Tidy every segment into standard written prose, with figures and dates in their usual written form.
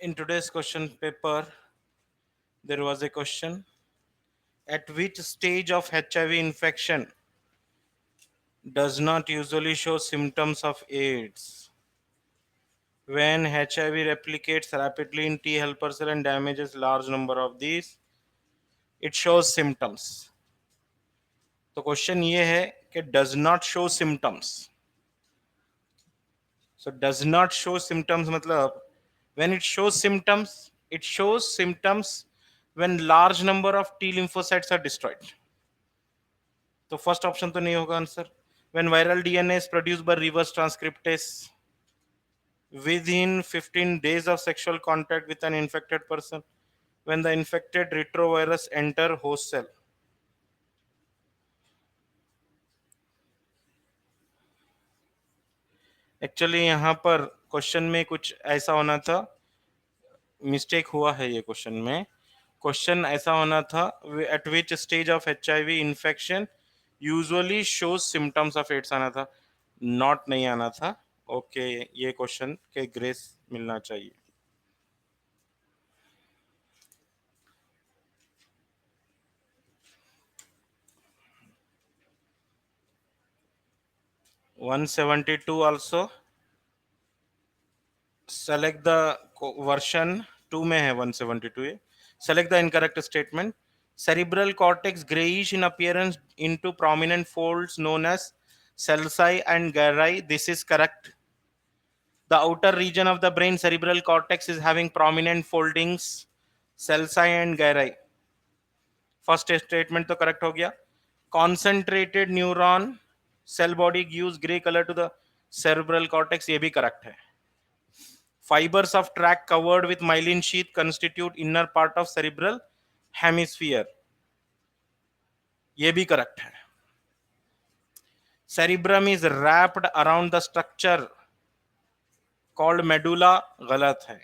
In today's question paper, there was a question: at which stage of HIV infection does not usually show symptoms of AIDS? When HIV replicates rapidly in T helper cell and damages large number of these, it shows symptoms. तो question ये है कि does not show symptoms. So does not show symptoms मतलब when it shows symptoms when large number of T lymphocytes are destroyed. तो first option तो नहीं होगा answer. When viral DNA is produced by reverse transcriptase within 15 days of sexual contact with an infected person, when the infected retrovirus enter host cell. Actually यहाँ पर question में कुछ ऐसा होना था, मिस्टेक हुआ है ये क्वेश्चन में. क्वेश्चन ऐसा होना था at which stage of HIV infection usually shows symptoms of AIDS आना था, नॉट नहीं आना था. ओके ये क्वेश्चन के ग्रेस मिलना चाहिए. (172) also select the version 2 में है 172 ये. Select the incorrect statement. Cerebral cortex grayish in appearance into prominent folds known as celsi and gyri. This is correct. The outer region of the brain, cerebral cortex, is having prominent foldings, celsi and gyri. First statement तो correct हो गया. Concentrated neuron cell body gives gray color to the cerebral cortex, ये भी correct है. Fibers of tract covered with myelin sheath constitute inner part of cerebral hemisphere, ये भी correct है. Cerebrum is wrapped around the structure called medulla, गलत है.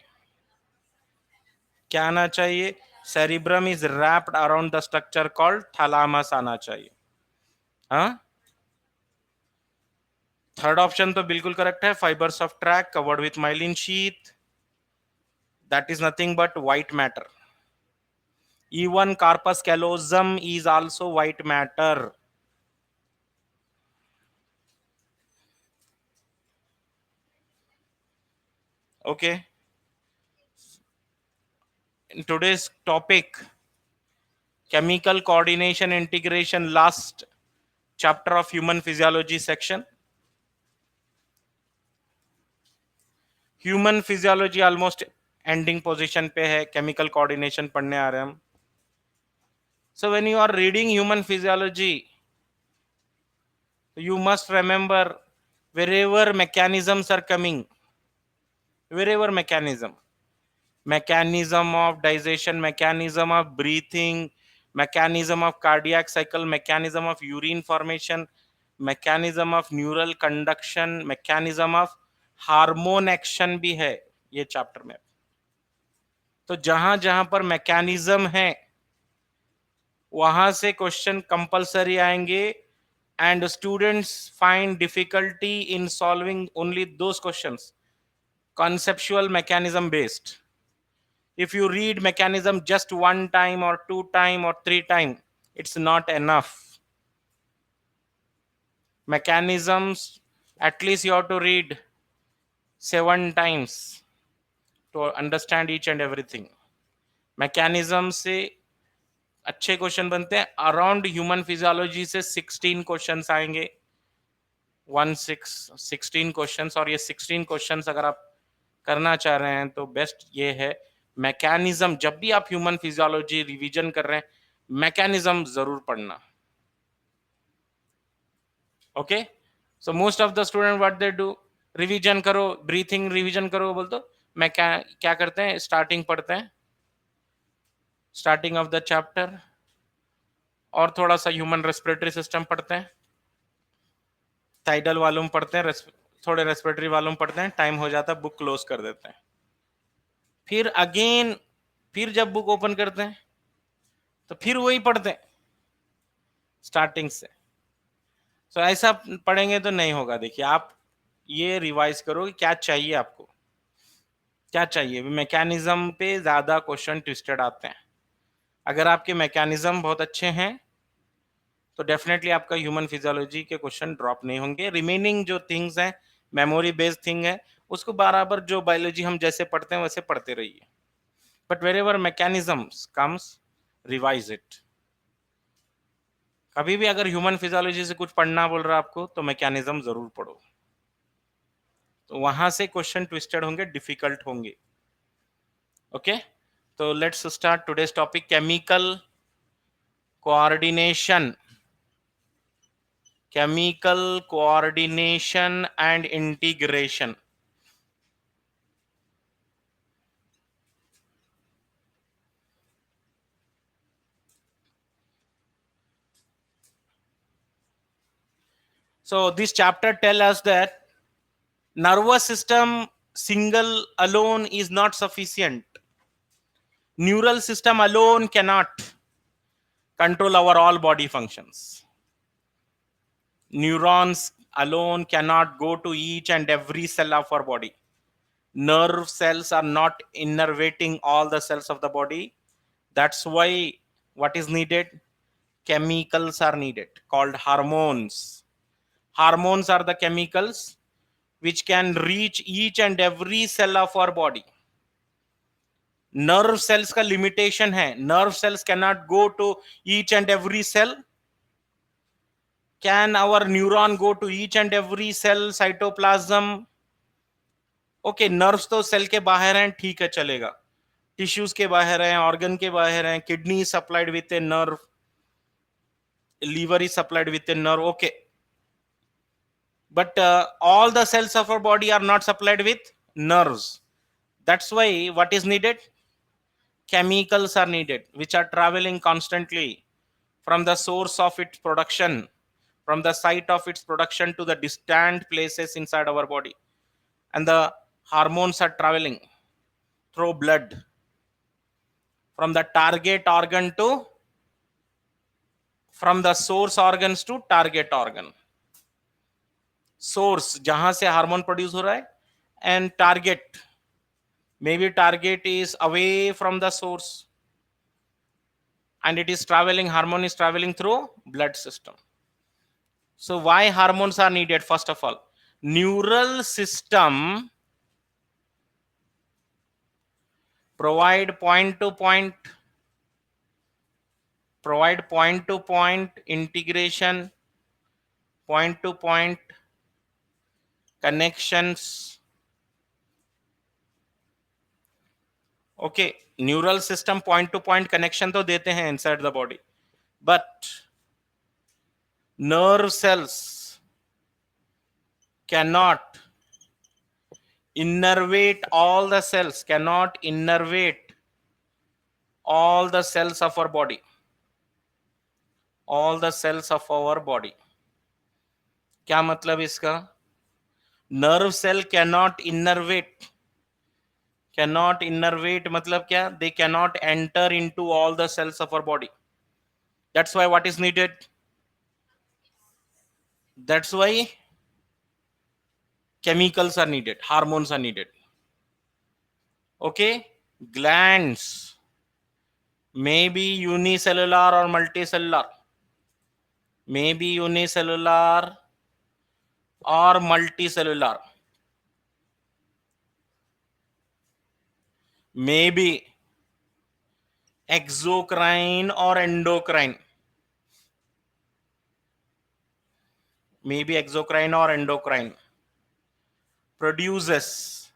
क्या आना चाहिए? Cerebrum is wrapped around the structure called thalamus आना चाहिए. हाँ, थर्ड ऑप्शन तो बिल्कुल करेक्ट है. Fibres of track covered with myelin sheath, that is nothing but white matter. Even corpus callosum is also white matter. Okay, in today's topic, chemical coordination integration, last chapter of human physiology section. Human physiology almost ending position पे है, chemical coordination पढ़ने आ रहे हैं हम. So when you are reading human physiology, you must remember wherever mechanisms are coming, wherever mechanism of digestion, mechanism of breathing, mechanism of cardiac cycle, mechanism of urine formation, mechanism of neural conduction, mechanism of hormone action भी है ये chapter में. तो जहां जहां पर mechanism है वहां से क्वेश्चन कंपलसरी आएंगे, and students find difficulty in solving only those questions conceptual mechanism based. If you read mechanism just one time or two time or three time, it's not enough. Mechanisms at least you have to read 7 times to understand each and everything. mechanism से अच्छे question बनते हैं. Around human physiology से 16 questions आएंगे, 16 questions. और ये 16 questions अगर आप करना चाह रहे हैं तो बेस्ट ये है मैकेनिज्म. जब भी आप ह्यूमन फिजियोलॉजी रिवीजन कर रहे हैं, मैकेनिज्म जरूर पढ़ना. Okay, so most of the student what they do, revision करो, ब्रीथिंग रिवीजन करो बोल तो मैं क्या करते हैं, स्टार्टिंग पढ़ते हैं, स्टार्टिंग ऑफ द चैप्टर, और थोड़ा सा ह्यूमन रेस्पिरेटरी सिस्टम पढ़ते हैं, थाइडल वॉल्यूम पढ़ते हैं, थोड़े रेस्पिरेटरी वालों में पढ़ते हैं, टाइम हो जाता है, बुक क्लोज कर देते हैं। फिर अगेन फिर जब बुक ओपन करते हैं तो फिर वही पढ़ते हैं स्टार्टिंग से। तो ऐसा पढ़ेंगे तो नहीं होगा। देखिए आप ये रिवाइज करो कि क्या चाहिए आपको, क्या चाहिए। मैकेनिज्म पे ज्यादा क्वेश्चन ट्विस्टेड आते हैं। अगर आपके मैकेनिज्म बहुत अच्छे हैं तो डेफिनेटली आपका ह्यूमन फिजियोलॉजी के क्वेश्चन ड्रॉप नहीं होंगे। रिमेनिंग जो थिंग्स हैं, मेमोरी बेस्ड थिंग है, उसको बराबर जो बायोलॉजी हम जैसे पढ़ते हैं वैसे पढ़ते रहिए। But wherever mechanisms comes, revise it. कभी भी अगर ह्यूमन फिजियोलॉजी से कुछ पढ़ना बोल रहा है आपको तो मैकेनिज्म जरूर पढ़ो, तो वहां से क्वेश्चन ट्विस्टेड होंगे, डिफिकल्ट होंगे। ओके, तो let's start today's topic, chemical coordination, chemical coordination and integration. So this chapter tell us that nervous system single alone is not sufficient. Neural system alone cannot control our all body functions. Neurons alone cannot go to each and every cell of our body. Nerve cells are not innervating all the cells of the body. That's why what is needed? Chemicals are needed, called hormones. Hormones are the chemicals which can reach each and every cell of our body. Nerve cells का limitation है, nerve cells cannot go to each and every cell. Can our neuron go to each and every cell, cytoplasm? Okay, nerves तो cell के बाहर हैं, ठीक है चलेगा, tissues के बाहर हैं, ऑर्गन के बाहर हैं, kidney supplied with a nerve, liver is supplied with a nerve, okay. But all the cells of our body are not supplied with nerves. That's why what is needed? Chemicals are needed, which are traveling constantly from the source of its production, from the site of its production to the distant places inside our body. And the hormones are traveling through blood from the target organ to, from the source organs to target organ. Source जहां से hormone produce हो रहा है, and target, maybe target is away from the source and it is traveling, hormone is traveling through blood system. So why hormones are needed? First of all, neural system provide point to point integration, point to point connections. Okay, neural system point to point connection तो देते हैं inside the body, but nerve cells cannot innervate all the cells, cannot innervate all the cells of our body, all the cells of our body. क्या मतलब इसका? nerve cell cannot innervate मतलब क्या? They cannot enter into all the cells of our body. That's why what is needed? That's why chemicals are needed, hormones are needed. Okay, glands may be unicellular or multicellular, maybe unicellular or multicellular, maybe exocrine or endocrine, maybe exocrine or endocrine, produces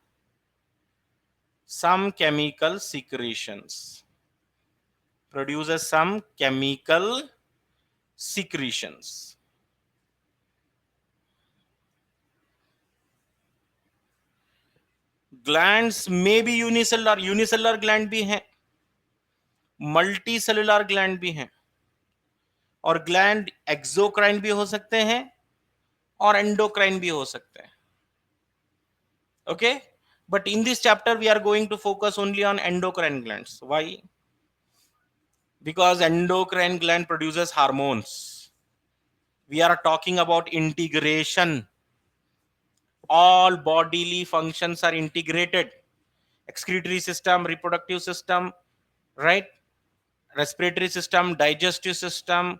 some chemical secretions, produces some chemical secretions. Glands may be unicellular, unicellular gland भी हैं, multicellular gland भी हैं, और gland exocrine भी हो सकते हैं और एंडोक्राइन भी हो सकते हैं. Okay, but in this chapter we are going to focus only on endocrine glands. Why? Because endocrine gland produces hormones. We are talking about integration. All bodily functions are integrated: excretory system, reproductive system, right, respiratory system, digestive system,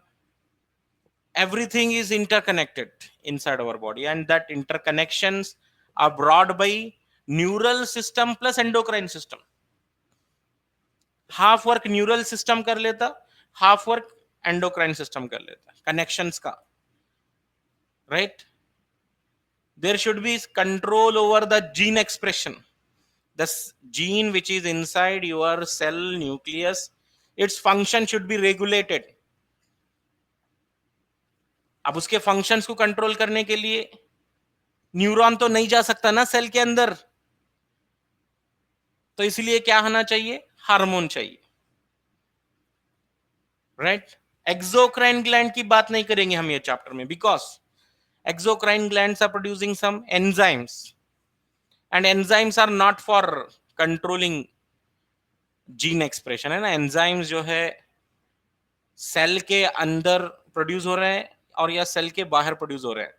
everything is interconnected inside our body, and that interconnections are brought by neural system plus endocrine system. Half work neural system कर लेता, half work endocrine system कर लेता, connections का, right. There should be control over the gene expression. The gene which is inside your cell nucleus, its function should be regulated. अब उसके functions को control करने के लिए न्यूरॉन तो नहीं जा सकता ना सेल के अंदर, तो इसलिए क्या होना चाहिए? हार्मोन चाहिए, राइट. एक्सोक्राइन ग्लैंड की बात नहीं करेंगे हम ये चैप्टर में, because exocrine glands are producing some enzymes, and enzymes are not for controlling gene expression, है ना. एंजाइम्स जो है सेल के अंदर प्रोड्यूस हो रहे हैं और या सेल के बाहर प्रोड्यूस हो रहे हैं.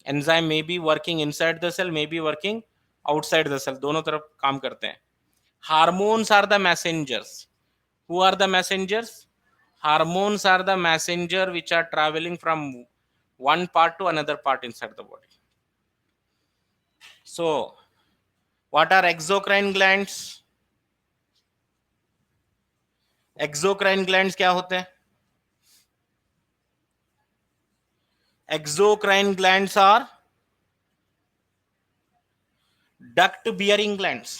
Enzyme may be working inside the cell, may be working outside the cell, दोनों तरफ काम करते हैं. Hormones are the messengers. Who are the messengers? Hormones are the messenger which are traveling from one part to another part inside the body. So what are exocrine glands? Exocrine glands क्या होते हैं? Exocrine glands are duct bearing glands.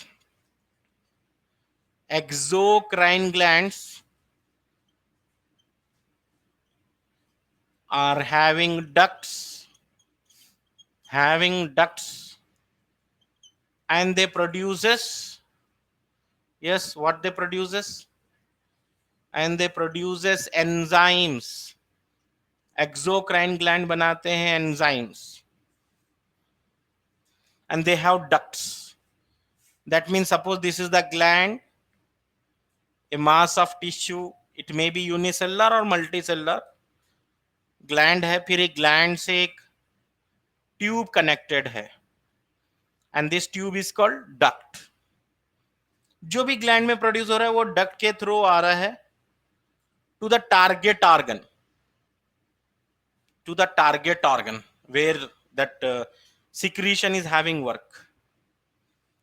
Exocrine glands are having ducts, and they produces, yes, what they produces? And they produces enzymes. Exocrine gland बनाते हैं enzymes, and they have ducts. That means suppose this is the gland, a mass of tissue, it may be unicellular or multicellular. Gland है, फिर एक gland से एक tube connected है, and this tube is called duct. जो भी gland में produce हो रहा है वो डक्ट के थ्रू आ रहा है to the target organ, where that secretion is having work,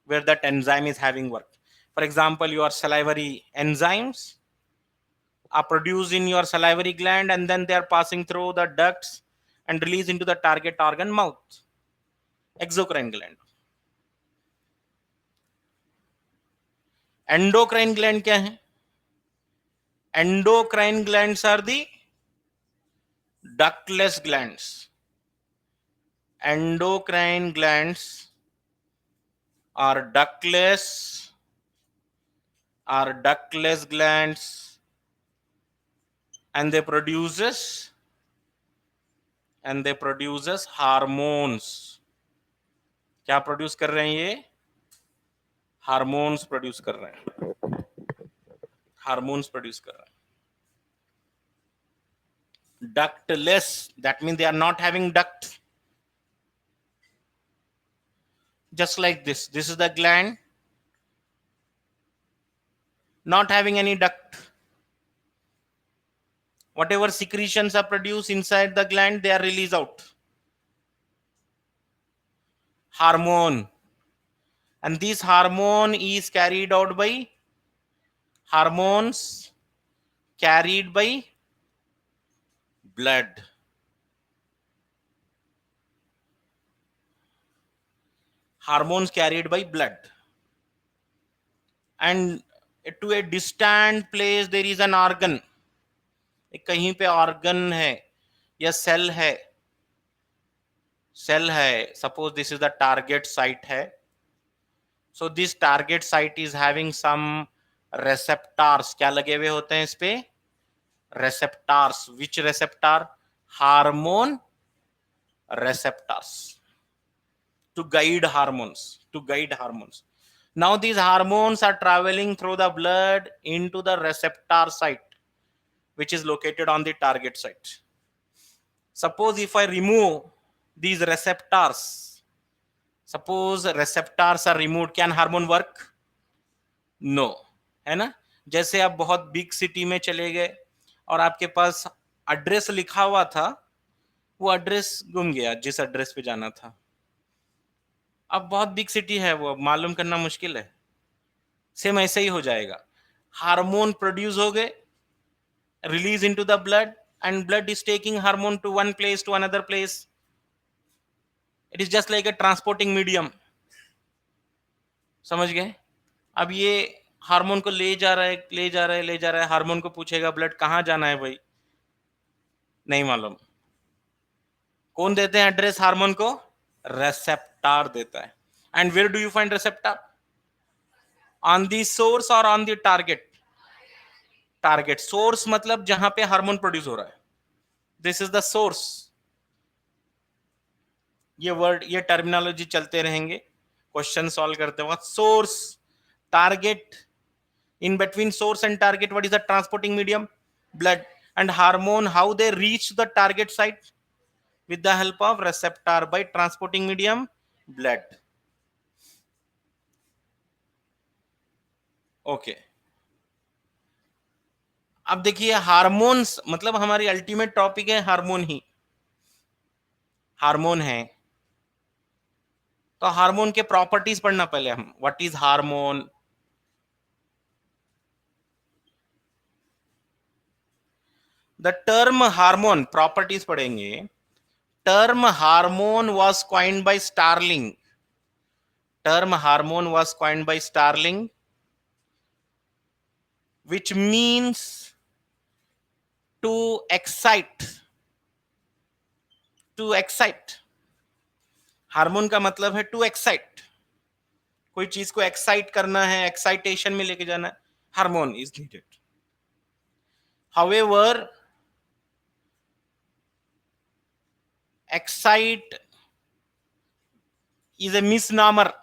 where that enzyme is having work. For example, your salivary enzymes are produced in your salivary gland, and then they are passing through the ducts and released into the target organ, mouth. Exocrine gland. Endocrine gland क्या है? Endocrine glands are the ductless glands. Endocrine glands are ductless glands, and they produces hormones. क्या produce कर रहे हैं ये? Hormones produce कर रहे हैं. Ductless, that means they are not having duct. Just like this is the gland, not having any duct. Whatever secretions are produced inside the gland, they are released out. Hormone, and this hormone is carried out by hormones carried by blood. Hormones carried by blood, and to a distant place there is an organ. कहीं पे organ है या cell है, suppose this is the target site है. So this target site is having some receptors. क्या लगे हुए होते हैं इस पे? Receptors. Which receptor? Hormone receptors, to guide hormones. to guide hormones. Now these hormones are traveling through the blood into the receptor site, which is located on the target site. Suppose if I remove these receptors, suppose receptors are removed, can hormone work? No, है ना. जैसे आप बहुत big city में चले गए और आपके पास एड्रेस लिखा हुआ था, वो एड्रेस गुम गया जिस एड्रेस पे जाना था. अब बहुत बिग सिटी है, वो मालूम करना मुश्किल है. सेम ऐसे ही हो जाएगा. हार्मोन प्रोड्यूस हो गए, release into the blood, and blood is taking hormone to one place to another place. It is just like a transporting medium. समझ गए. अब ये हार्मोन को ले जा रहा है, ले जा रहा है, ले जा रहा है. हार्मोन को पूछेगा ब्लड कहाँ जाना है भाई, नहीं मालूम. कौन देते हैं एड्रेस हार्मोन को? रेसेप्टर देता है. And where do you find receptor? On the source और on the target? Target. Source मतलब जहां पे हार्मोन प्रोड्यूस हो रहा है, दिस इज द सोर्स. ये वर्ड, ये टर्मिनोलॉजी चलते रहेंगे क्वेश्चन सॉल्व करते वक्त. Source, target. In between source and target, what is the transporting medium? Blood. And hormone, how they reach the target site? With the help of receptor. By transporting medium, blood. Okay. अब देखिए hormones मतलब हमारी ultimate topic है hormone ही. Hormone है तो hormone के properties पढ़ना पहले हम. What is hormone? The term hormone, properties पढ़ेंगे. Term hormone was coined by Starling. Term hormone was coined by Starling, which means to excite. To excite. Hormone का मतलब है टू एक्साइट. कोई चीज को एक्साइट करना है, एक्साइटेशन में लेके जाना है, hormone is needed. However, excite is a misnomer.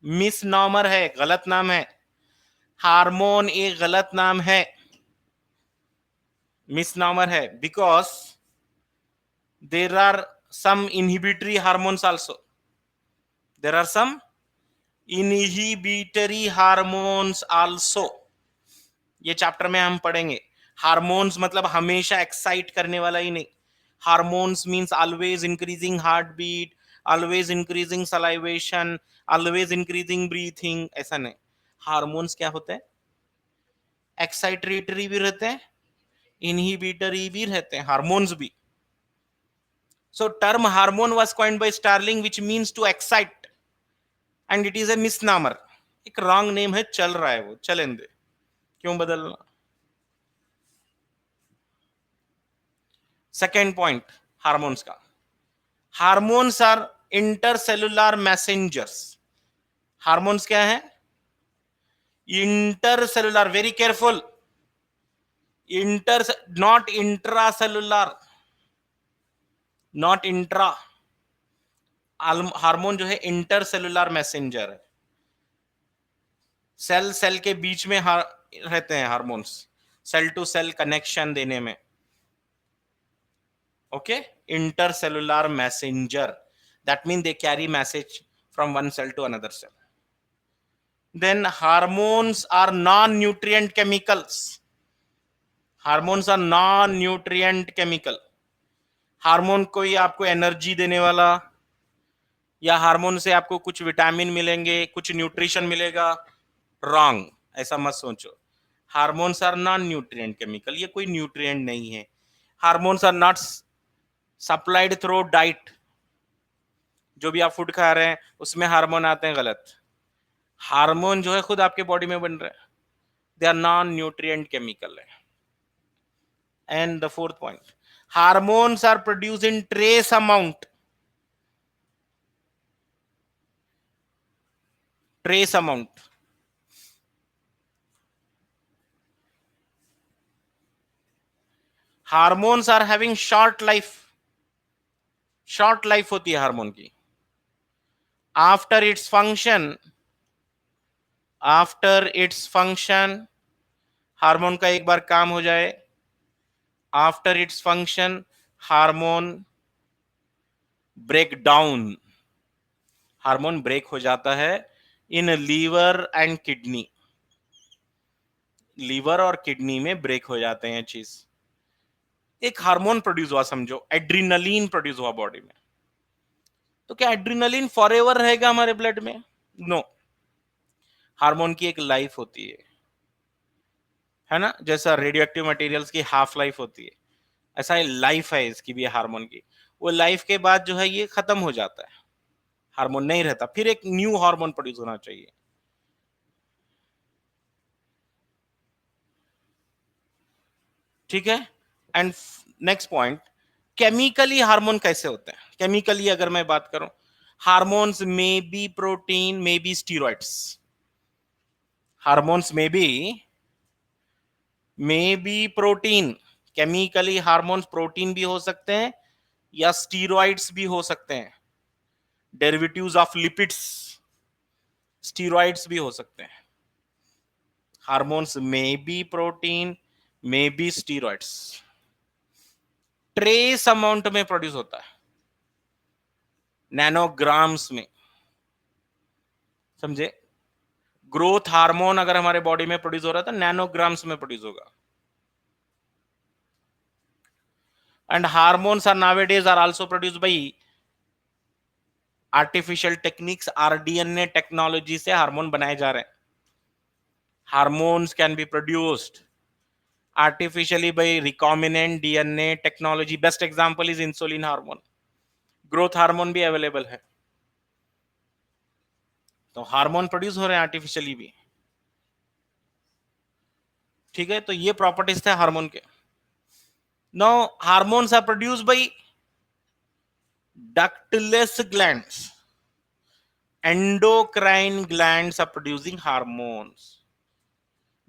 Misnomer है, गलत नाम है. हार्मोन एक गलत नाम है, मिसनॉमर है. Because there are some inhibitory hormones also. There are some inhibitory hormones also. ये चैप्टर में हम पढ़ेंगे. हार्मोन्स मतलब हमेशा एक्साइट करने वाला ही नहीं. Hormones means always increasing heart beat, always increasing salivation, always increasing breathing, ऐसा नहीं. हार्मोन्स क्या होते हैं? एक्साइटेटरी भी रहते हैं, इनहिबिटरी भी रहते हैं, हार्मोन्स भी. So term hormone was coined by Starling, which means to excite, and it is a misnomer. एक wrong name है, चल रहा है वो, चलें दे, क्यों बदलना. सेकेंड पॉइंट हार्मोन्स का. Hormones are intercellular messengers. Hormones क्या है? Intercellular. Very careful. Inter, not intracellular, not intra. Hormone जो है इंटरसेलुलर मैसेंजर है. सेल सेल के बीच में रहते हैं hormones, cell to cell connection देने में. Okay, intercellular messenger, that mean they carry message from one cell to another cell. Then hormones are non nutrient chemicals. Hormones are non nutrient chemical. Hormone कोई आपको energy देने वाला, या hormone से आपको कुछ विटामिन मिलेंगे, कुछ न्यूट्रिशन मिलेगा, रॉन्ग. ऐसा मत सोचो. Hormones are non nutrient chemical. ये कोई न्यूट्रिएंट नहीं है. Hormones are not supplied through diet. जो भी आप फूड खा रहे हैं उसमें हार्मोन आते हैं, गलत. हार्मोन जो है खुद आपके बॉडी में बन रहे हैं. They are non nutrient chemical है. And the fourth point, hormones are produce in trace amount. Trace amount. Hormones are having short life. Short life होती है हार्मोन की. आफ्टर इट्स फंक्शन हार्मोन का एक बार काम हो जाए, after its function hormone break down, hormone break हो जाता है in liver and kidney, liver और किडनी में ब्रेक हो जाते हैं चीज। एक हार्मोन प्रोड्यूस हुआ, समझो एड्रीनलिन प्रोड्यूस हुआ बॉडी में, तो क्या एड्रीनलिन फॉरएवर रहेगा हमारे ब्लड में? नो, हार्मोन की एक लाइफ होती है ना, जैसा रेडियो एक्टिव मटेरियल्स की हाफ लाइफ होती है, ऐसा लाइफ है इसकी भी हार्मोन की। वो लाइफ के बाद जो है ये खत्म हो जाता है, हार्मोन नहीं रहता, फिर एक न्यू हार्मोन प्रोड्यूस होना चाहिए। ठीक है। And next point, chemically hormone कैसे होते हैं? केमिकली अगर मैं बात करूं, hormones may be protein, may be steroids, hormones may be protein, chemically hormones protein भी हो सकते हैं या स्टीरॉइड्स भी हो सकते हैं, डेरिवेटिव्स ऑफ लिपिड्स, स्टीरॉइड्स भी हो सकते हैं। Hormones may be protein, may be steroids, trace amount में प्रोड्यूस होता है, नैनोग्राम्स में, समझे? ग्रोथ हार्मोन अगर हमारे बॉडी में प्रोड्यूस हो रहा है तो नैनोग्राम्स में प्रोड्यूस होगा। And hormones are nowadays are also produced by artificial techniques, rDNA technology से हार्मोन बनाए जा रहे हैं। Hormones can be produced artificially by recombinant DNA technology. Best example is insulin hormone, growth hormone भी available है, तो hormone produce हो रहे हैं आर्टिफिशियली भी। ठीक है, तो ये प्रॉपर्टीज थे हार्मोन के। Now hormones are produced by ductless glands, endocrine glands are producing hormones.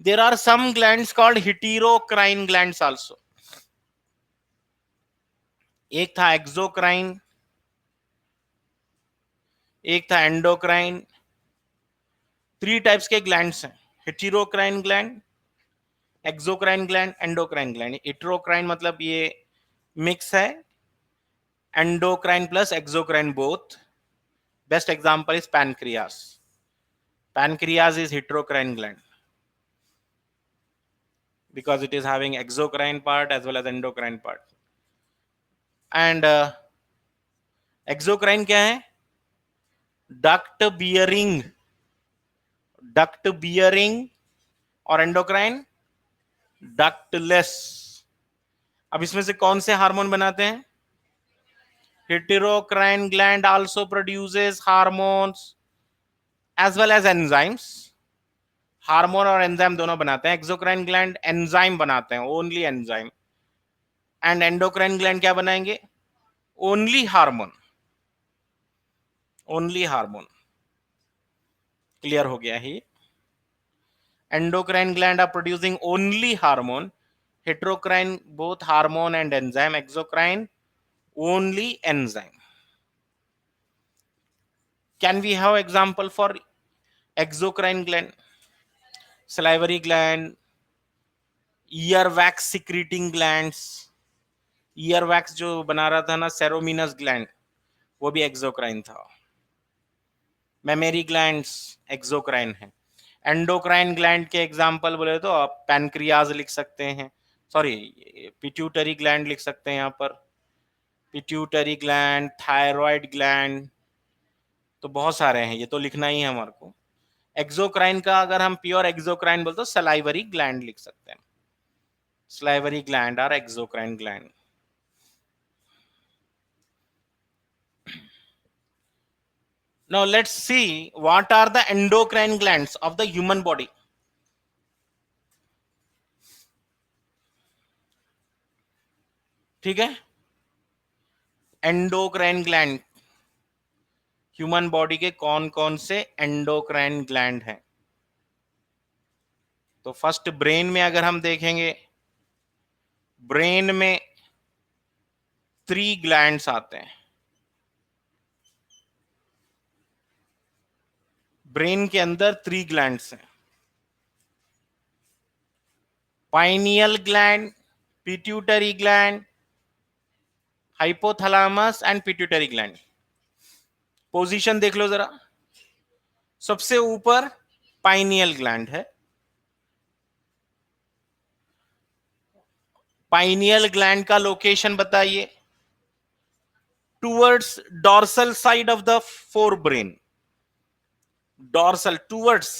There are some glands called heterocrine glands also. एक था एक्सोक्राइन, एक था एंडोक्राइन, 3 टाइप्स के ग्लैंड्स हैं, heterocrine gland, exocrine gland, endocrine gland. Heterocrine मतलब ये mix है, endocrine plus exocrine both. Best example is pancreas, pancreas is heterocrine gland because it is having exocrine part as well as endocrine part. And exocrine क्या है? Duct bearing, duct bearing, और endocrine ductless. अब इसमें से कौन से hormone बनाते हैं? Heterocrine gland also produces hormones as well as enzymes, hormone और एंजाइम दोनों बनाते हैं। एक्सोक्राइन ग्लैंड एंजाइम बनाते हैं, only enzyme, and endocrine gland क्या बनाएंगे? Only hormone, only hormone. Clear हो गया ही? endocrine gland are producing only hormone, heterocrine both hormone and enzyme, exocrine only enzyme. Can we have example for exocrine gland? Salivary gland, earwax secreting glands, earwax जो बना रहा था ना सेरोमिनस gland, वो भी exocrine था। मेमरी ग्लैंड्स एक्सोक्राइन है। Endocrine gland के एग्जांपल बोले तो आप पैनक्रियाज लिख सकते हैं, सॉरी पिट्यूटरी ग्लैंड लिख सकते हैं यहाँ पर, पिट्यूटरी ग्लैंड, थायराइड ग्लैंड, तो बहुत सारे हैं, ये तो लिखना ही है हमारे को। एक्सोक्राइन का अगर हम प्योर एक्सोक्राइन बोलते तो सलाइवरी ग्लैंड लिख सकते हैं, सलाइवरी ग्लैंड और exocrine gland. Now let's see what are the endocrine glands of the human body. ठीक है, एंडोक्राइन ग्लैंड, ह्यूमन बॉडी के कौन कौन से एंडोक्राइन ग्लैंड हैं? तो फर्स्ट ब्रेन में अगर हम देखेंगे, ब्रेन में 3 ग्लैंड्स आते हैं, ब्रेन के अंदर 3 ग्लैंड्स हैं, pineal gland, pituitary gland, hypothalamus and pituitary gland. Position देख लो जरा, सबसे ऊपर पाइनियल ग्लैंड है। पाइनियल ग्लैंड का लोकेशन बताइए, towards dorsal side of the forebrain, dorsal, towards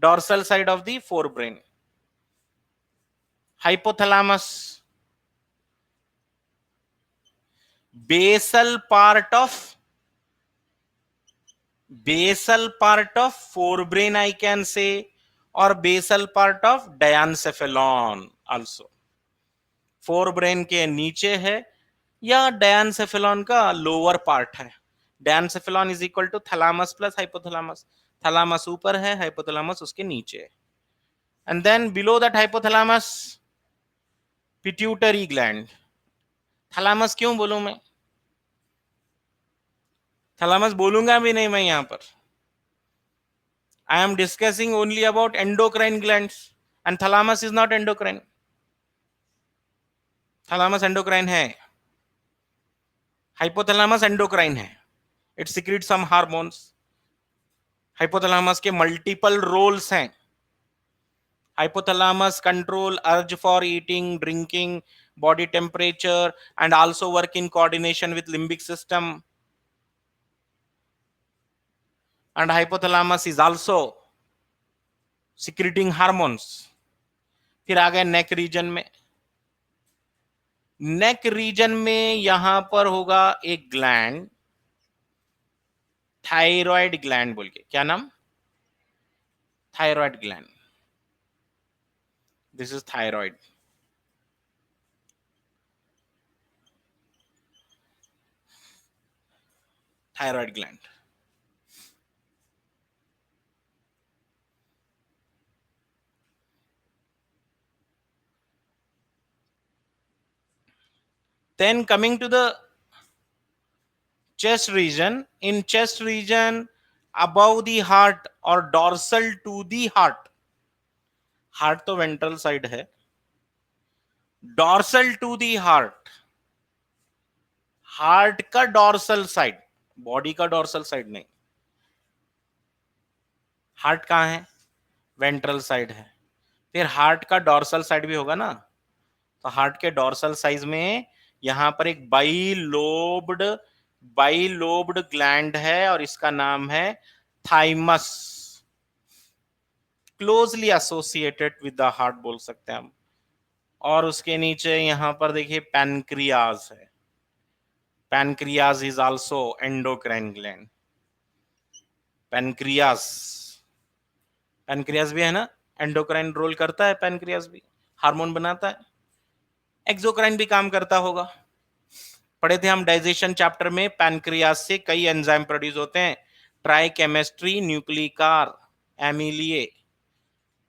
dorsal side of the forebrain. Hypothalamus, basal part of, basal part of forebrain I can say, or basal part of diencephalon also। forebrain के नीचे है या diencephalon का lower part है। diencephalon is equal to thalamus plus hypothalamus, thalamus ऊपर है, hypothalamus उसके नीचे है। And then below that hypothalamus pituitary gland. Thalamus क्यों बोलूं मैं, थैलामस बोलूंगा भी नहीं मैं यहां पर। I am discussing only about endocrine glands, and thalamus is not endocrine. Thalamus endocrine है, hypothalamus endocrine है, it secretes some hormones। hypothalamus के multiple roles हैं। hypothalamus control urge for eating, drinking, body temperature, and also work in coordination with limbic system। and hypothalamus is also secreting hormones। फिर आ गए neck region में। Neck region में यहां पर होगा एक ग्लैंड, थायराइड ग्लैंड बोल के, क्या नाम, thyroid gland. This is thyroid. Thyroid gland. Then coming to the chest region, in chest region above the heart or dorsal to the heart, heart तो वेंट्रल साइड है, dorsal to the heart, heart का dorsal side, body का dorsal side नहीं। Heart कहां है, ventral side है, फिर heart का डॉर्सल साइड भी होगा ना, तो हार्ट के डॉर्सल साइज में यहां पर एक बाइलोब्ड ग्लैंड है और इसका नाम है thymus, closely associated with the heart बोल सकते हैं हम। और उसके नीचे यहां पर देखिए पैनक्रियाज है, pancreas is also endocrine gland. Pancreas, pancreas भी है ना, एंडोक्राइन रोल करता है, पैनक्रियाज भी हार्मोन बनाता है, एक्सोक्राइन भी काम करता होगा। पढ़े थे हम डाइजेशन चैप्टर में, पैनक्रियाज से कई एंजाइम प्रोड्यूस होते हैं, ट्राइकेमिस्ट्री, न्यूक्लिकार, एमिलिए,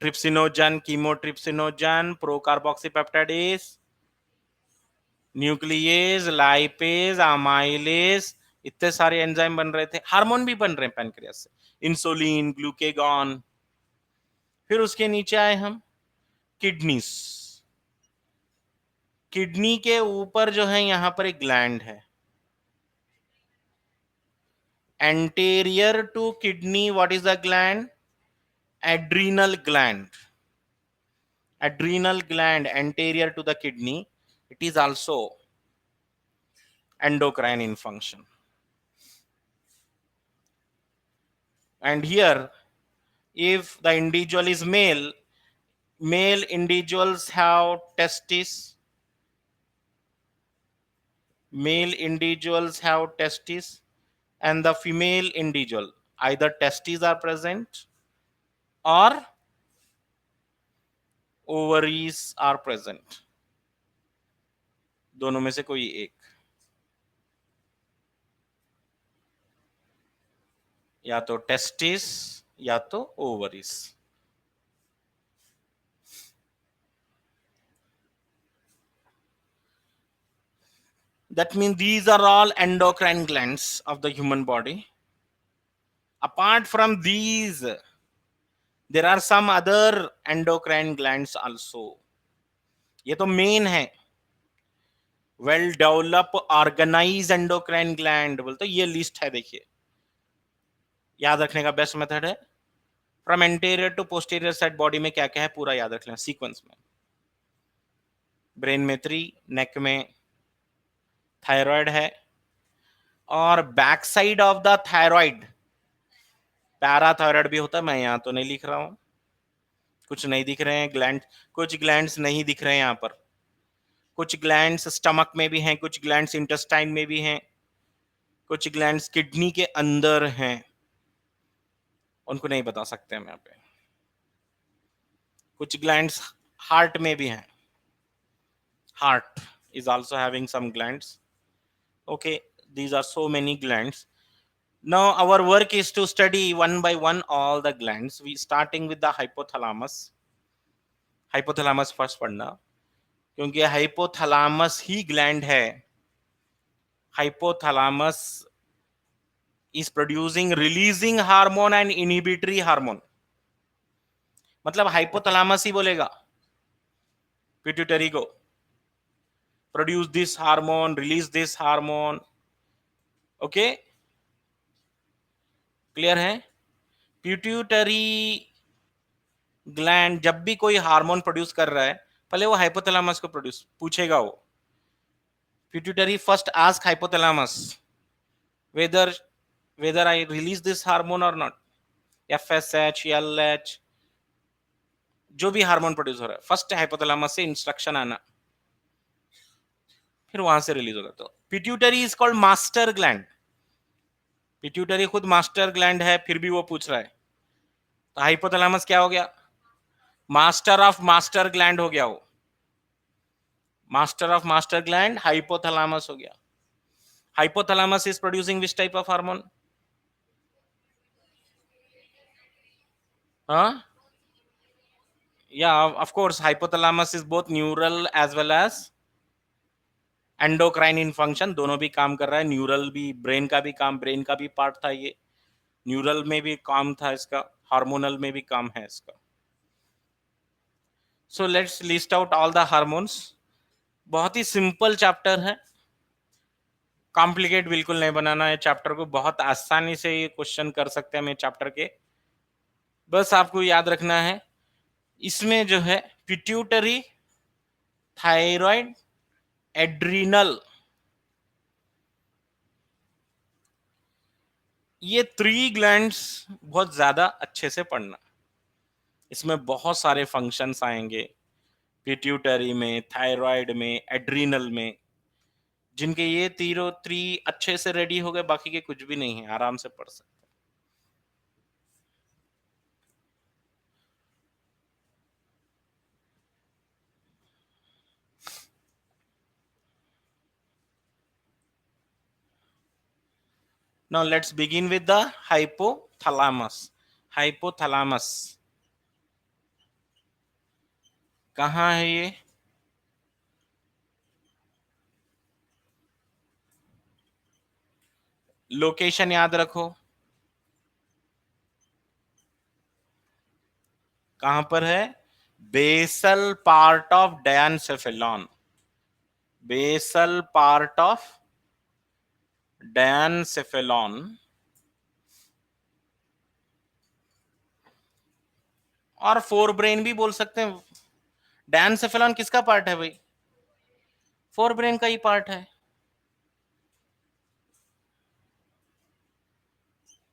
trypsinogen, chymotrypsinogen, procarboxypeptidase, nuclease, lipase, amylase, इतने सारे एंजाइम बन रहे थे। हार्मोन भी बन रहे हैं पैनक्रियाज से, इंसुलिन, ग्लूकेगॉन। फिर उसके नीचे आए हम किडनीज। किडनी के ऊपर जो है यहां पर एक ग्लैंड है, anterior to kidney, what is the gland, adrenal gland। adrenal gland anterior to the kidney, it is also endocrine in function। and here if the individual is male, male individuals have testes, male individuals have testes, and the female individual either testes are present or ovaries are present, दोनों में से कोई एक, या तो testis या तो ovaries. That means these are all endocrine glands of the human body, Apart from these, there are some other endocrine glands also. ये तो मेन है. Well develop organise endocrine gland बोलते ये लिस्ट है. देखिए, याद रखने का बेस्ट मेथड है from anterior to posterior side body में क्या क्या है पूरा याद रख लेना सीक्वेंस में. ब्रेन में 3, नेक में थायराइड है, और back side of the thyroid parathyroid भी होता है. मैं यहां तो नहीं लिख रहा हूं, कुछ नहीं दिख रहे हैं ग्लैंड, कुछ ग्लैंड्स नहीं दिख रहे हैं यहां पर. कुछ ग्लैंड्स स्टमक में भी हैं, कुछ ग्लैंड्स इंटेस्टाइन में भी हैं, कुछ ग्लैंड्स किडनी के अंदर हैं, उनको नहीं बता सकते हम यहाँ पे. कुछ ग्लैंड्स हार्ट में भी हैं, heart is also having some glands. Okay, these are so many glands. Now our work is to study one by one all the glands. We starting with the hypothalamus. Hypothalamus first पढ़ना, क्योंकि hypothalamus ही gland है. Hypothalamus is producing releasing hormone and inhibitory hormone. मतलब hypothalamus ही बोलेगा pituitary को produce this hormone, release this hormone. Okay, clear है. Pituitary gland जब भी कोई हार्मोन प्रोड्यूस कर रहा है, पहले वो हाइपोथैलेमस को प्रोड्यूस पूछेगा. वो pituitary first ask hypothalamus whether whether I release this hormone or not. FSH, LH, जो भी हार्मोन प्रोड्यूस हो रहा है, फर्स्ट हाइपोथैलेमस से इंस्ट्रक्शन आना, फिर वहां से रिलीज होगा. तो pituitary is called master gland. Pituitary खुद मास्टर ग्लैंड है, फिर भी वो पूछ रहा है. तो हाइपोथैलेमस क्या हो गया? मास्टर ऑफ मास्टर ग्लैंड हो गया. वो master of master gland hypothalamus हो गया. Hypothalamus is producing which type of hormone? हाँ, yeah, of course, hypothalamus is both neural as well as endocrine in function. दोनों भी काम कर रहा है. न्यूरल भी, ब्रेन का भी काम, ब्रेन का भी पार्ट था ये. न्यूरल में भी काम था इसका, हार्मोनल में भी काम है इसका. So let's list out all the hormones. बहुत ही सिंपल चैप्टर है, कॉम्प्लिकेट बिल्कुल नहीं बनाना है चैप्टर को. बहुत आसानी से ये क्वेश्चन कर सकते हैं हम चैप्टर के. बस आपको याद रखना है, इसमें जो है पिट्यूटरी, थायराइड, एड्रिनल, ये 3 ग्लैंड्स बहुत ज्यादा अच्छे से पढ़ना. इसमें बहुत सारे फंक्शंस आएंगे पिट्यूटरी में, थायराइड में, एड्रिनल में. जिनके ये तीनों 3 अच्छे से रेडी हो गए, बाकी के कुछ भी नहीं है, आराम से पढ़ सकते. Now let's begin with the hypothalamus. Hypothalamus कहाँ है ये? लोकेशन याद रखो, कहां पर है? Basal part of diencephalon. Basal part of diencephalon. और फोर ब्रेन भी बोल सकते हैं. डायनसेफेलॉन किसका पार्ट है भाई? फोर ब्रेन का ही पार्ट है.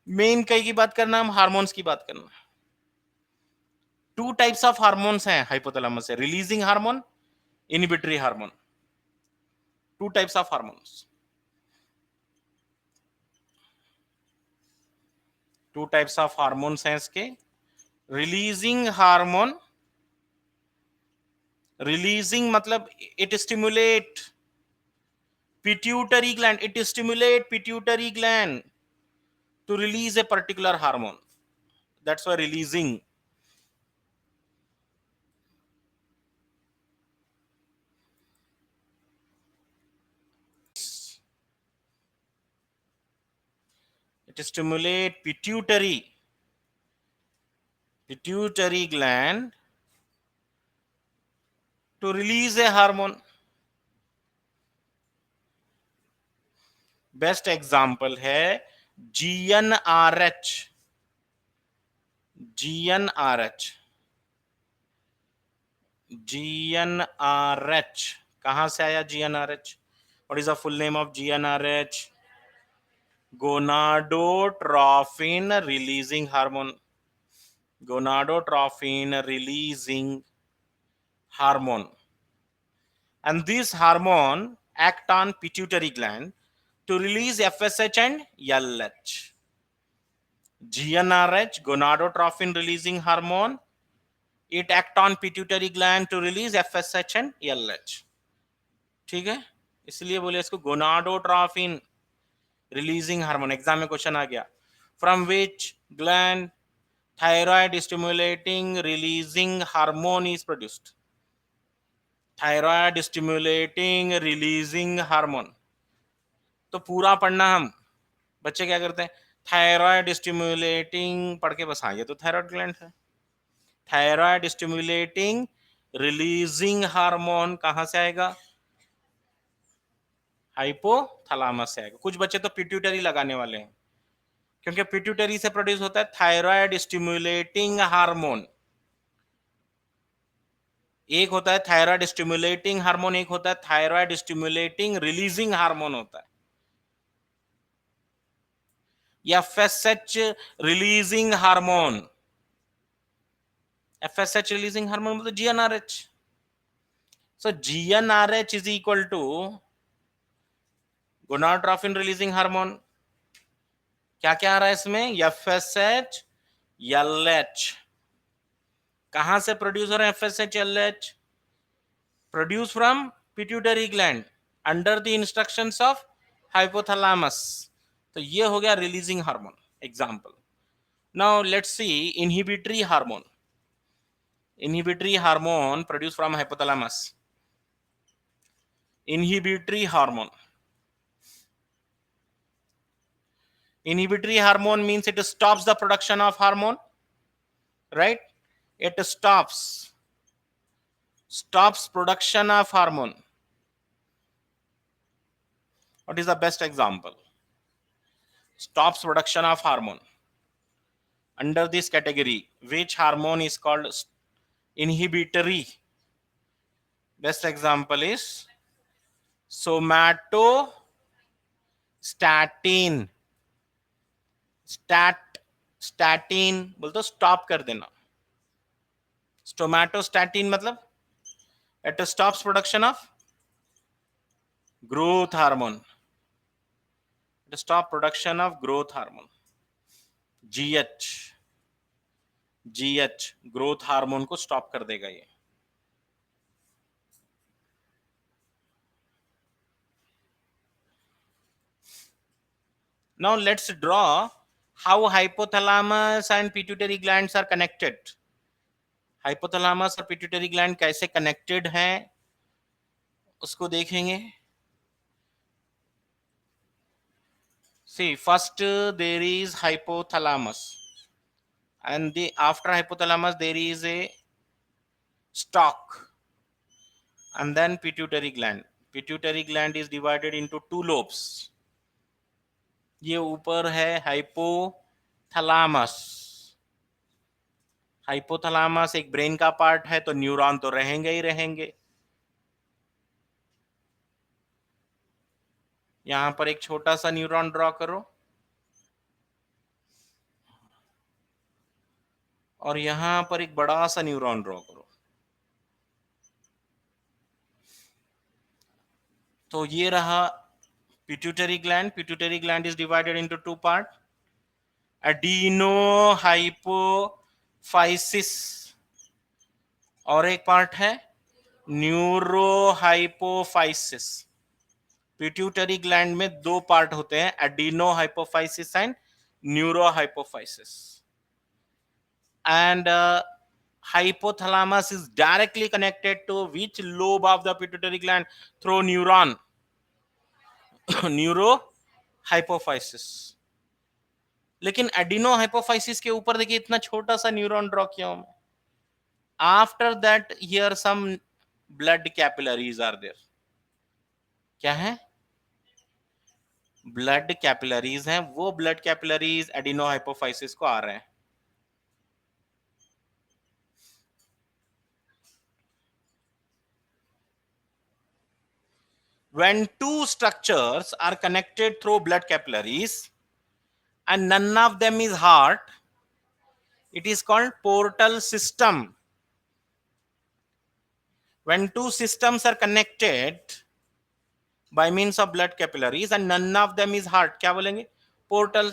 मेन कई की बात करना, हम हार्मोन्स की बात करना. 2 टाइप्स ऑफ हार्मोन्स हैं हाइपोथैलेमस से, releasing hormone, inhibitory hormone. 2 types of hormones. 2 types of hormones हैं इसके. रिलीजिंग हार्मोन, रिलीजिंग मतलब it stimulate pituitary gland, it stimulate pituitary gland to release a particular hormone. That's why releasing. It stimulates pituitary gland to release a hormone. Best example है GnRH. GnRH. GnRH कहां से आया GnRH? What is the full name of GnRH? Gonadotrophin releasing hormone. Gonadotrophin releasing hormone. And this hormone act on pituitary gland to release FSH and LH. GnRH, gonadotrophin releasing hormone, it act on pituitary gland to release FSH and LH. ठीक है, इसलिए बोले इसको gonadotrophin releasing hormone. Exam में question आ गया. From which gland thyroid stimulating releasing hormone is produced? Thyroid stimulating releasing hormone. तो पूरा पढ़ना. हम बच्चे क्या करते हैं, थायराइड स्टिमुलेटिंग पढ़ के बस हाँ ये तो थायराइड ग्लैंड है. थायराइड स्टिमुलेटिंग रिलीजिंग हार्मोन कहां से आएगा? हाइपोथैलेमस से आएगा. कुछ बच्चे तो पिट्यूटरी लगाने वाले हैं, क्योंकि पिट्यूटरी से प्रोड्यूस होता है थायराइड स्टिमुलेटिंग हार्मोन. एक होता है थायराइड स्टिमुलेटिंग हार्मोन, एक होता है थायराइड स्टिमुलेटिंग रिलीजिंग हार्मोन होता है. FSH releasing hormone. FSH releasing hormone मतलब GnRH. So GnRH is equal to gonadotrophin releasing hormone. क्या क्या आ रहा है इसमें? FSH, LH. कहां से प्रोड्यूस हो रहे हैं FSH, LH? Produce from pituitary gland under the instructions of hypothalamus. तो ये हो गया releasing hormone example. Now let's see inhibitory hormone. Inhibitory hormone produced from hypothalamus. Inhibitory hormone. Inhibitory hormone means it stops the production of hormone, right? It stops production of hormone. What is the best example? Stops production of hormone. Under this category, which hormone is called inhibitory? Best example is somatostatin. Statin बोल तो stop कर देना. स्टोमेटोस्टैटिन मतलब it stops production of growth hormone. It stop production of growth hormone. GH growth hormone को stop कर देगा ये. Now let's draw how hypothalamus and pituitary glands are connected. Hypothalamus और pituitary gland कैसे connected हैं उसको देखेंगे. See, first there is hypothalamus, and after hypothalamus there is a stalk, and then pituitary gland. Pituitary gland is divided into two lobes. ये ऊपर है hypothalamus. Hypothalamus एक brain का पार्ट है, तो न्यूरॉन तो रहेंगे ही रहेंगे. यहां पर एक छोटा सा न्यूरॉन ड्रॉ करो, और यहां पर एक बड़ा सा न्यूरॉन ड्रॉ करो. तो ये रहा pituitary gland. Pituitary gland is divided into two parts. Adenohypophysis और एक पार्ट है न्यूरोहाइपोफाइसिस. पिट्यूटरी ग्लैंड में दो पार्ट होते हैं, adenohypophysis and neurohypophysis. And hypothalamus is directly connected to which lobe of the pituitary gland? Through neuron. Neurohypophysis. लेकिन adeno hypophysis के ऊपर देखिए इतना छोटा सा न्यूरॉन ड्रॉ किया हूं मैं. After that here some blood capillaries are there. क्या है? ब्लड कैपिलरीज हैं. वो ब्लड कैपिलरीज एडिनो हाइपोफाइसिस को आ रहे हैं. When two structures are connected through blood capillaries and none of them is heart, it is called portal system. When two systems are connected by means of blood capillaries and none of them is heart, क्या बोलेंगे? Portal.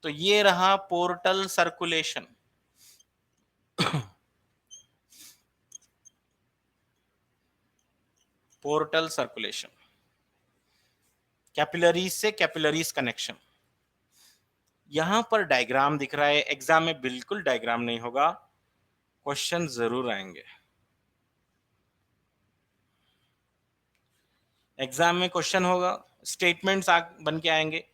तो ये रहा portal circulation. Portal circulation. Capillaries से capillaries connection. यहां पर diagram दिख रहा है. एग्जाम में बिल्कुल डायग्राम नहीं होगा, क्वेश्चन जरूर आएंगे. एग्जाम में क्वेश्चन होगा, स्टेटमेंट्स बन के आएंगे.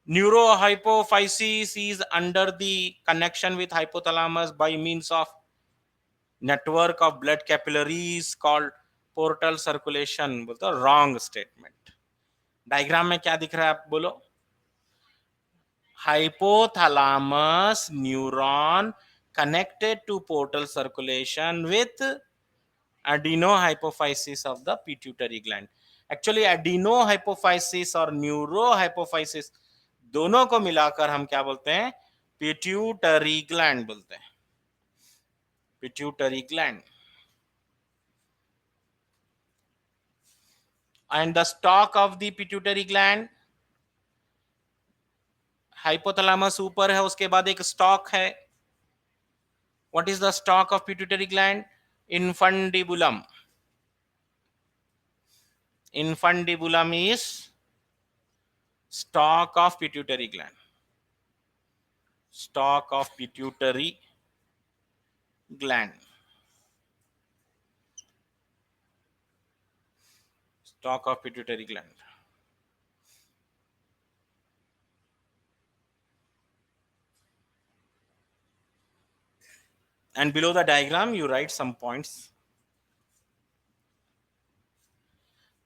Neurohypophysis is under the connection with hypothalamus by means of network of blood capillaries called portal circulation. बोलते रॉन्ग स्टेटमेंट. डायग्राम में क्या दिख रहा है आप बोलो? hypothalamus neuron connected to portal circulation with adenohypophysis of the pituitary gland. Actually adenohypophysis और neurohypophysis दोनों को मिलाकर हम क्या बोलते हैं? पिट्यूटरी ग्लैंड बोलते हैं. Pituitary gland. And the stock of the pituitary gland, hypothalamus ऊपर है, उसके बाद एक स्टॉक है. What is the stalk of pituitary gland? Infundibulum. Infundibulum is stalk of pituitary gland. Stalk of pituitary gland. Stalk of pituitary gland. And below the diagram, you write some points.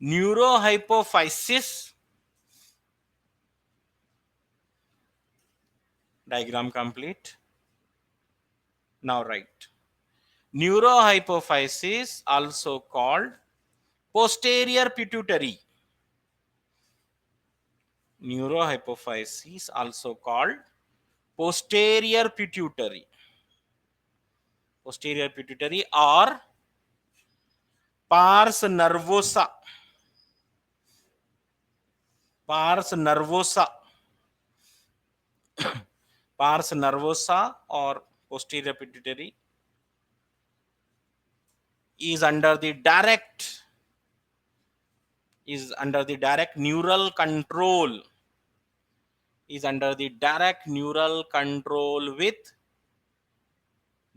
Neurohypophysis. Diagram complete. Now write. Neurohypophysis, also called posterior pituitary. Neurohypophysis, also called posterior pituitary. Posterior pituitary or pars nervosa. Pars nervosa. Pars nervosa or posterior pituitary is under the direct neural control. Is under the direct neural control with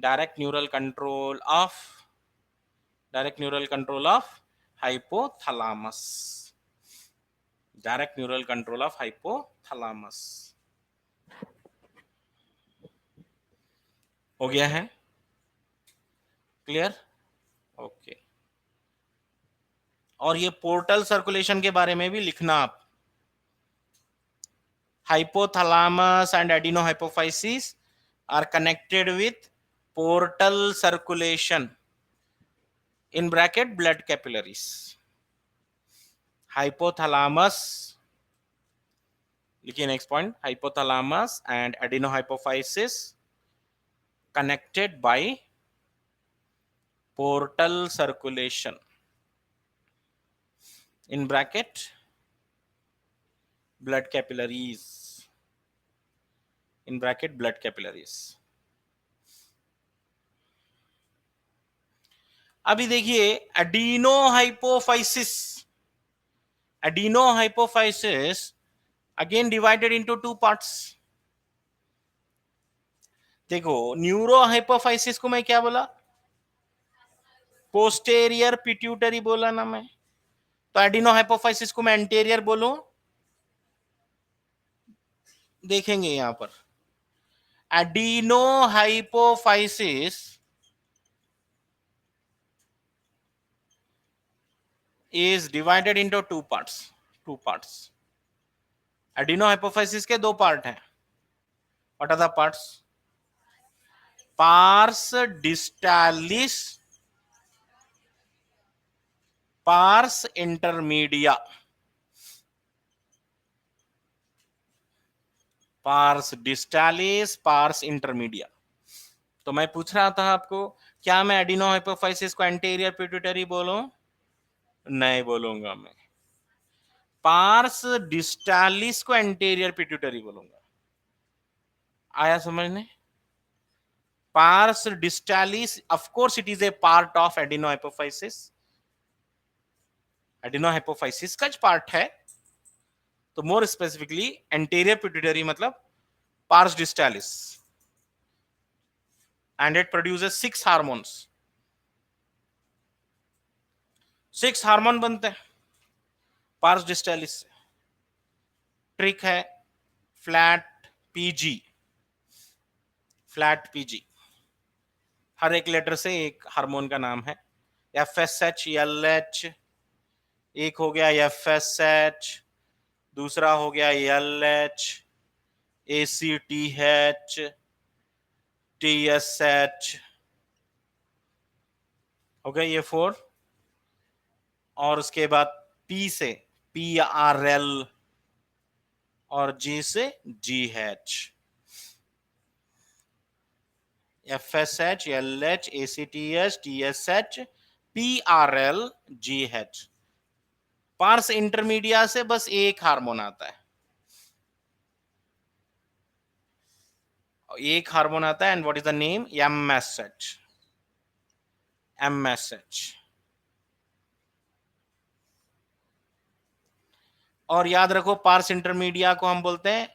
direct neural control of hypothalamus. Direct neural control of hypothalamus. हो गया है? Clear? Okay. और ये portal circulation के बारे में भी लिखना आप. Hypothalamus and adenohypophysis are connected with portal circulation, in bracket blood capillaries. Hypothalamus, लिखिए next point. Hypothalamus and adenohypophysis connected by portal circulation, in bracket blood capillaries, in bracket blood capillaries. अभी देखिए adenohypophysis again divided into two parts. देखो neurohypophysis को मैं क्या बोला? Posterior pituitary बोला ना मैं. तो एडिनोहाइपोफाइसिस को मैं एंटेरियर बोलूं? देखेंगे यहां पर adenohypophysis is divided into two parts. Adenohypophysis के दो पार्ट हैं. What are the parts? Pars distalis, pars intermedia. Pars distalis, pars intermedia. तो मैं पूछ रहा था आपको, क्या मैं एडिनोहाइपोफाइसिस को एंटीरियर पिट्यूटरी बोलूं? नहीं बोलूंगा मैं. पार्स डिस्टालिस को एंटीरियर पिट्यूटरी बोलूंगा. आया समझने? Pars distalis, of course, it is a part of adenohypophysis. Adenohypophysis का पार्ट है. तो मोर स्पेसिफिकली एंटीरियर पिट्यूटरी मतलब pars distalis, and it produces 6 hormones. 6 hormone बनते हैं पार्स डिस्टालिस से. ट्रिक है फ्लैट पीजी. फ्लैट पीजी, हर एक लेटर से एक हार्मोन का नाम है. FSH, LH, एक हो गया FSH, दूसरा हो गया LH, ACTH, TSH, हो गए ये 4. और उसके बाद P से PRL और G से GH. FSH, LH, ACTH, TSH, PRL, GH. Parse intermedia से बस एक हार्मोन आता है. एक हार्मोन आता है, and what is the name? MSH. MSH. और याद रखो, पार्स इंटरमीडिया को हम बोलते हैं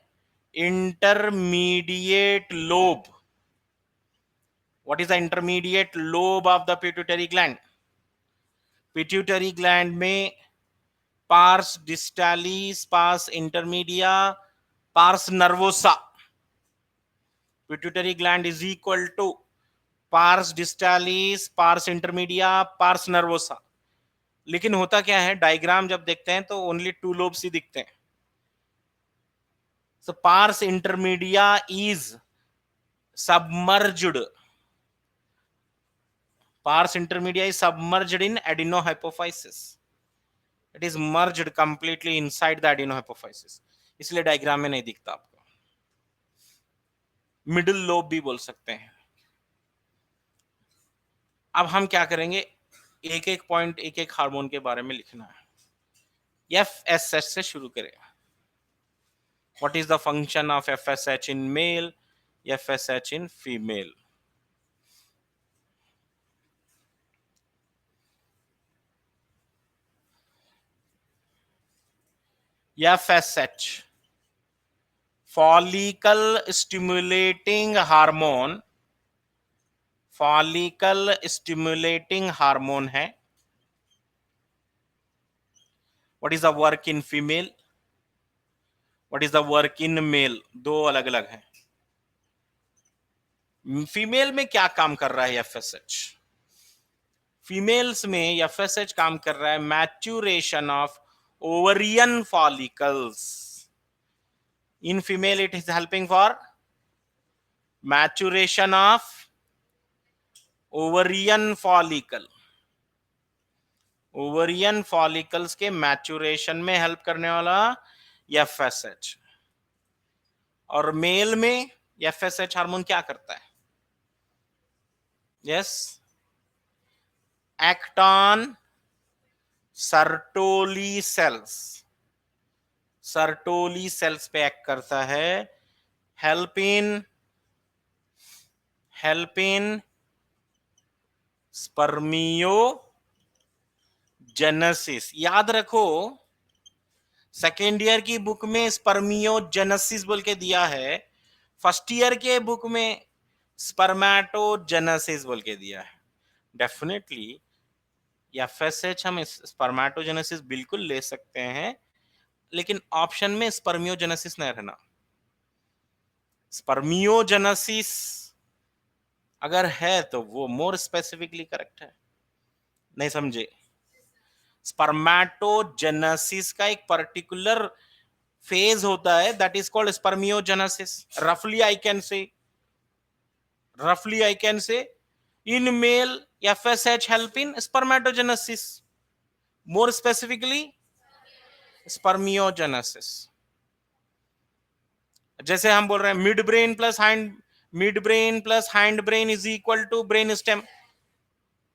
intermediate lobe. What is the intermediate lobe of the pituitary gland? Pituitary gland में pars distalis, pars intermedia, pars nervosa. Pituitary gland is equal to pars distalis, pars intermedia, pars nervosa. लेकिन होता क्या है, diagram जब देखते हैं तो only 2 lobes ही दिखते हैं. So pars intermedia is submerged. Pars intermedia is submerged in adenohypophysis. It is merged completely inside the adenohypophysis. इसलिए डायग्राम में नहीं दिखता आपको. मिडिल लोब भी बोल सकते हैं. अब हम क्या करेंगे, एक एक पॉइंट, एक एक हार्मोन के बारे में लिखना है. FSH से शुरू करें. What is the function of FSH in male, FSH in female? FSH, follicle stimulating hormone. Follicle stimulating hormone है. What is the work in female? What is the work in male? दो अलग अलग है. Female में क्या काम कर रहा है एफएसएच? फीमेल्स में एफएसएच काम कर रहा है maturation of ovarian follicles. In female it is helping for maturation of ovarian follicle. Ovarian follicles के मैच्यूरेशन में हेल्प करने वाला एफएसएच. और मेल में एफएसएच हार्मोन क्या करता है? Yes, act on Sertoli cells. Sertoli cells पे एक्ट करता है. Help in spermiogenesis. याद रखो, सेकेंड ईयर की बुक में स्पर्मियोजेनेसिस बोल के दिया है, फर्स्ट ईयर के बुक में स्पर्मेटोजेनेसिस बोल के दिया है. डेफिनेटली एफएसएच हम स्पर्मेटोजेनेसिस बिल्कुल ले सकते हैं, लेकिन ऑप्शन में स्पर्मियोजेनेसिस नहीं रहना. स्पर्मियोजेनेसिस अगर है तो वो मोर स्पेसिफिकली करेक्ट है। नहीं समझे? स्पर्मेटोजेनेसिस का एक पर्टिकुलर फेज होता है, that is called spermiogenesis. roughly I can say in male FSH help in spermatogenesis, more specifically spermiogenesis। जैसे हम बोल रहे हैं mid brain plus hind brain is equal to brain stem,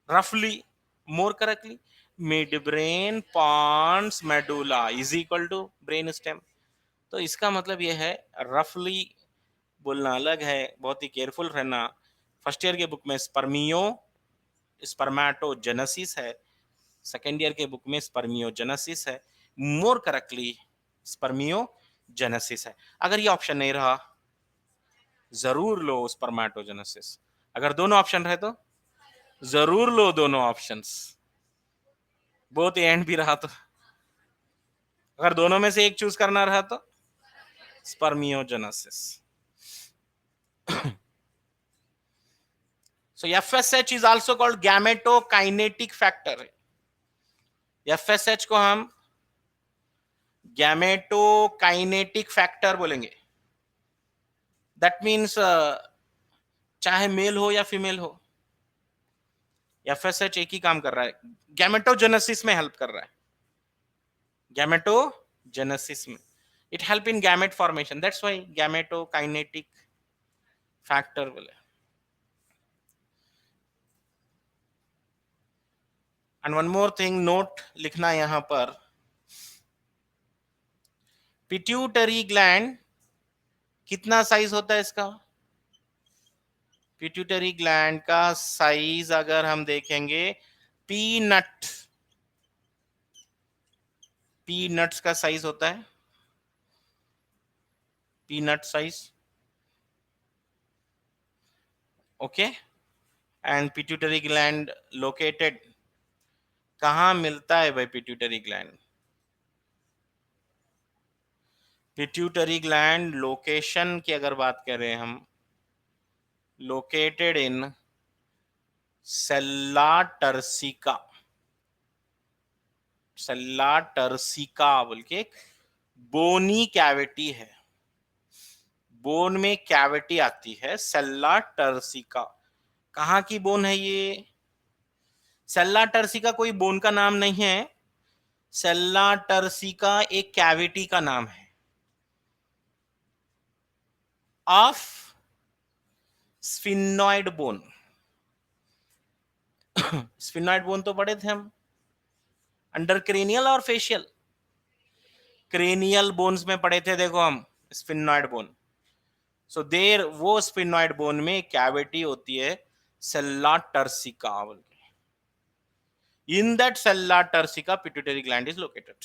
रफली more correctly mid brain pons medulla is equal to brain stem. तो इसका मतलब यह है, रफली बोलना अलग है, बहुत ही केयरफुल रहना। फर्स्ट ईयर के बुक में स्पर्मेटोजेनेसिस है, सेकेंड ईयर के बुक में स्पर्मियोजेनेसिस है, मोर करेक्टली स्पर्मियोजेनेसिस है। अगर ये ऑप्शन नहीं रहा जरूर लो स्पर्मेटोजेनेसिस, अगर दोनों ऑप्शन रहे तो जरूर लो दोनों ऑप्शंस, बहुत एंड भी रहा तो। अगर दोनों में से एक चूज करना रहा तो spermiogenesis. So FSH is also called gametokinetic factor। FSH को हम गैमेटोकाइनेटिक फैक्टर बोलेंगे। दैट मीन्स चाहे मेल हो या फीमेल हो, एफएसएच एक ही काम कर रहा है, गैमेटोजेनेसिस में हेल्प कर रहा है। गैमेटोजेनेसिस में it help in gamete formation, that's why gametokinetic factor बोले। And one more thing note लिखना यहां पर, पिट्यूटरी ग्लैंड कितना साइज होता है इसका? पिट्यूटरी ग्लैंड का साइज अगर हम देखेंगे, पीनट्स का साइज होता है, peanut size. Okay, and pituitary gland located कहाँ मिलता है भाई? Pituitary gland, pituitary gland location की अगर बात करें हम, लोकेटेड इन सेल्ला टर्सिका, सेल्ला टर्सिका बोल के एक बोनी कैविटी है, बोन में कैविटी आती है सेल्ला टर्सिका। कहाँ की बोन है ये? सेल्ला टर्सिका कोई बोन का नाम नहीं है, सेल्ला टर्सिका एक कैविटी का नाम है of sphenoid bone. Sphenoid bone तो पढ़े थे हम, अंडर क्रेनियल और फेशियल। क्रेनियल बोन्स में पढ़े थे देखो हम स्फिनॉइड बोन। सो देर वो स्फिनॉइड बोन में कैविटी होती है sella turcica. In that sella turcica pituitary gland is located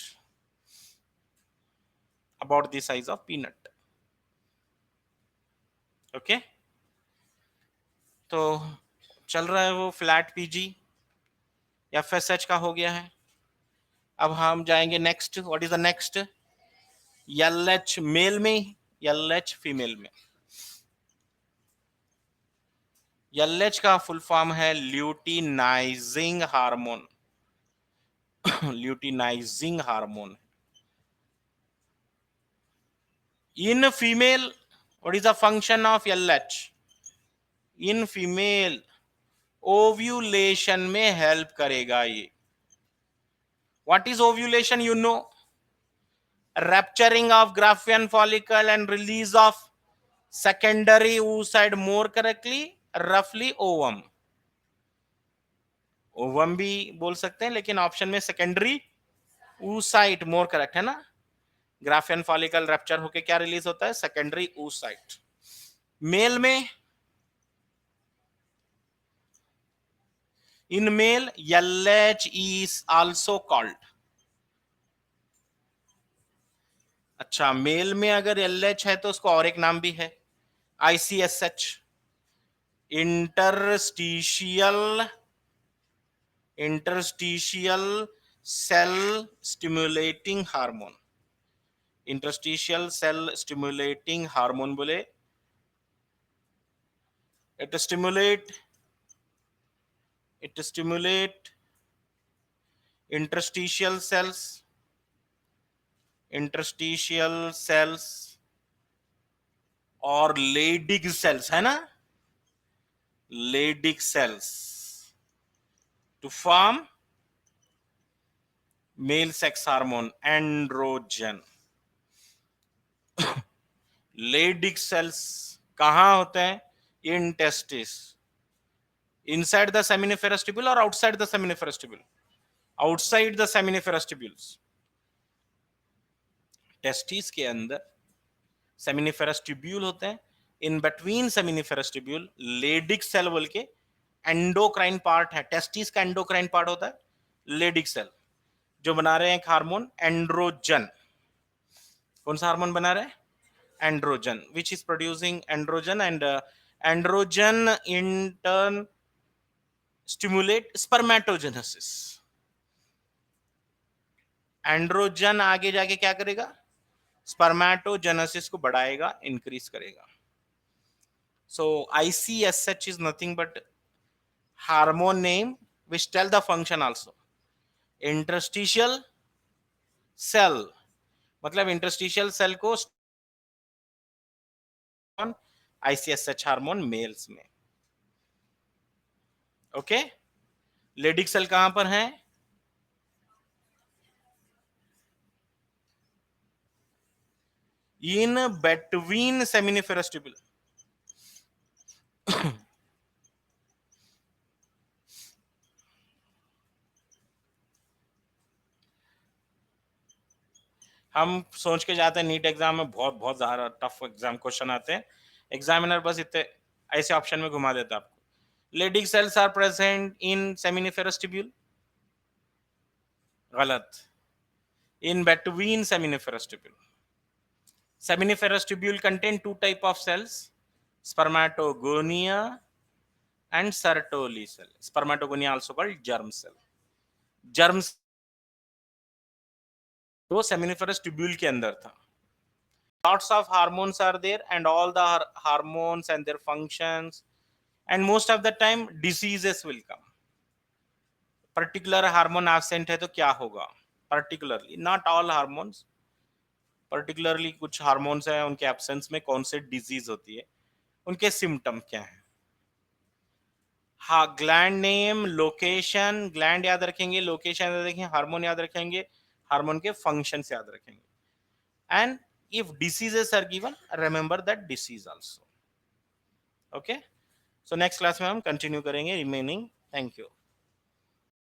about the size of peanut. Okay, तो चल रहा है वो फ्लैट पीजी, एफएसएच का हो गया है। अब हम जाएंगे next, what is the next? LH male में, एलएच फीमेल में। एलएच का फुल फॉर्म है luteinising hormone. Luteinising hormone. In female what is the function of LH? In female ovulation में हेल्प करेगा ये। What is ovulation? You know, rupturing of Graafian follicle and release of secondary oocyte, more correctly roughly ovum। Ovum भी बोल सकते हैं, लेकिन option में secondary oocyte more correct है ना। ग्राफियन फॉलिकल रप्चर होके क्या रिलीज होता है? Secondary oocyte। मेल में, in male LH is also called, अच्छा मेल में अगर LH है तो उसको और एक नाम भी है ICSH, interstitial cell stimulating hormone. Interstitial cell stimulating hormone बोले it stimulate interstitial cells और Leydig cells, है ना, Leydig cells to form male sex hormone androgen. Leydig cells कहाँ होते हैं? In testis. Inside the seminiferous tubule or outside the seminiferous tubule? Outside the seminiferous tubules. Testis के अंदर seminiferous tubule होते हैं. In between seminiferous tubule, Leydig cell बोल के endocrine part है. टेस्टिस का एंडोक्राइन पार्ट होता है Leydig cell, जो बना रहे हैं एक हार्मोन एंड्रोजन. कौन सा हार्मोन बना रहे हैं? Androgen, which is producing androgen, and androgen in turn stimulate spermatogenesis. Androgen आगे जाके क्या करेगा? स्पर्मेटोजेनेसिस को बढ़ाएगा, इंक्रीज करेगा. So ICSH is nothing but hormone name which tell the function also. Interstitial cell, मतलब इंटरस्टिशियल सेल को ICSH हार्मोन मेल्स में. ओके, लेडिक सेल कहां पर है? इन between seminiferous tubule. हम सोच के जाते हैं नीट एग्जाम में बहुत बहुत ज्यादा टफ एग्जाम क्वेश्चन आते हैं, एग्जामिनर बस इतने ऐसे ऑप्शन में घुमा देता है आपको. Leydig cells are present in seminiferous tubule, गलत. In between seminiferous tubule. Seminiferous tubule contain two type of cells, spermatogonia and Sertoli cell. Spermatogonia also called germ cell. Germ तो seminiferous tubule के अंदर था. Lots of hormones are there and all the hormones and their functions, and most of the time diseases will come. Particular hormone absent है तो क्या होगा? Particularly, not all hormones, particularly कुछ hormones हैं उनके absence में कौन से disease होती है, उनके symptom क्या हैं? हाँ, ग्लैंड नेम, लोकेशन, ग्लैंड याद रखेंगे, लोकेशन याद रखेंगे, हार्मोन याद रखेंगे, हार्मोन के फंक्शंस याद रखेंगे. And if diseases are given, remember that disease also. Okay, so next class में हम कंटिन्यू करेंगे remaining. Thank you.